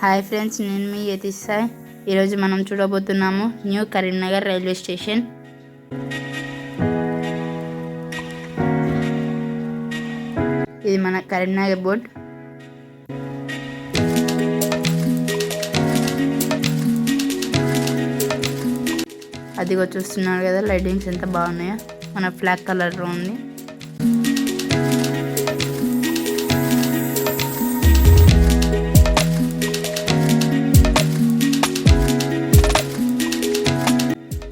Hi friends, నేను మీ యతీష్ సాయ్. ఈరోజు మనం చూడబోతున్నాము న్యూ కరీంనగర్ రైల్వే స్టేషన్. ఇది మన కరీంనగర్ బోర్డ్. అదిగో చూస్తున్నారు కదా, లైటింగ్స్ ఎంత బాగున్నాయో. మన ఫ్లాగ్ కలర్లో ఉంది.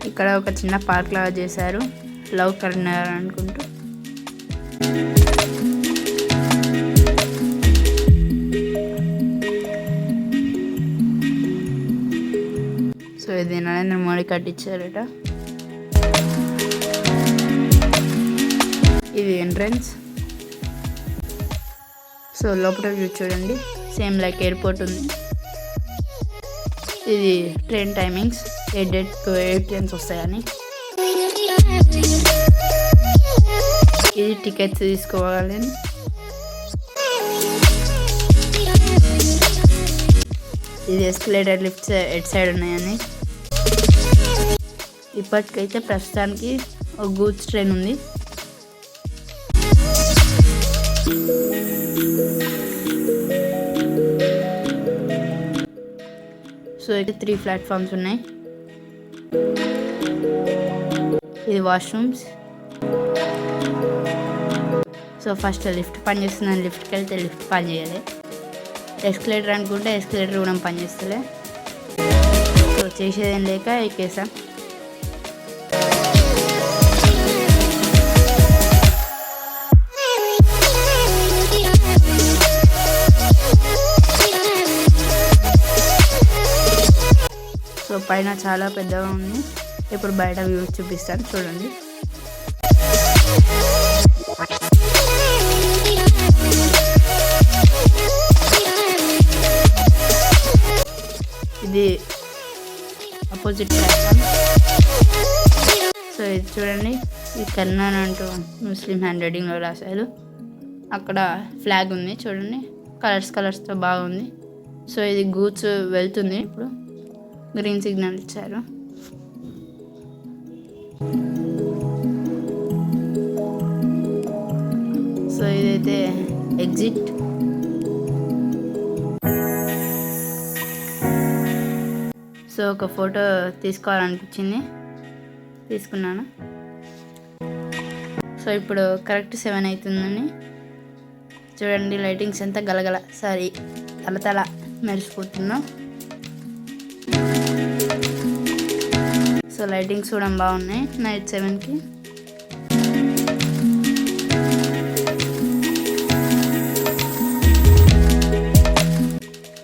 ఇక్కడ ఒక చిన్న పార్క్ లాగా చేశారు, లవ్ కరీంనగర్ అనుకుంటూ. సో ఇది నరేంద్ర మోడీ కట్టించారట. ఇది ఎంట్రన్స్. సో లోపల వ్యూ చూడండి, సేమ్ లైక్ ఎయిర్పోర్ట్ ఉంది. ఇది ట్రైన్ టైమింగ్స్ 8 to 8 ట్రైన్స్ వస్తాయని. ఇది టికెట్స్ తీసుకోవాలి. ఇది ఎస్కలేటర్ లిఫ్ట్స్ ఎట్ సైడ్ ఉన్నాయని. ఇప్పటికైతే ప్రస్తుతానికి ఒక గూడ్స్ ట్రైన్ ఉంది. సో అయితే 3 ప్లాట్ఫామ్స్ ఉన్నాయి. ఇది వాష్రూమ్స్. సో ఫస్ట్ లిఫ్ట్ పని చేస్తుందని లిఫ్ట్కి వెళ్తే లిఫ్ట్ పని చేయాలి. ఎస్కలేటర్ అనుకుంటే ఎస్కలేటర్ కూడా పని చేస్తలే. సో చేసేదేం లేక ఎక్కేసాం. సో పైన చాలా పెద్దగా ఉంది. ఇప్పుడు బయట వ్యూ చూపిస్తాను, చూడండి. ఇది అపోజిట్ ప్లాట్ఫామ్. సో ఇది చూడండి, ఇది కర్నాన్ అంటూ ముస్లిం హ్యాండ్ రైటింగ్లో రాశారు. అక్కడ ఫ్లాగ్ ఉంది చూడండి, కలర్స్తో బాగుంది. సో ఇది గూడ్స్ వెళ్తుంది. ఇప్పుడు గ్రీన్ సిగ్నల్ ఇచ్చారు. సో ఇదైతే ఎగ్జిట్. సో ఒక ఫోటో తీసుకోవాలనిపించింది, తీసుకున్నాను. సో ఇప్పుడు కరెక్ట్ 7 అవుతుందని చూడండి, లైటింగ్స్ ఎంత గలగల తల మెరిసిపోతుందో. సో లైటింగ్స్ కూడా బాగున్నాయి night 7కి.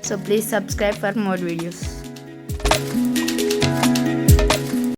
So please subscribe for more videos.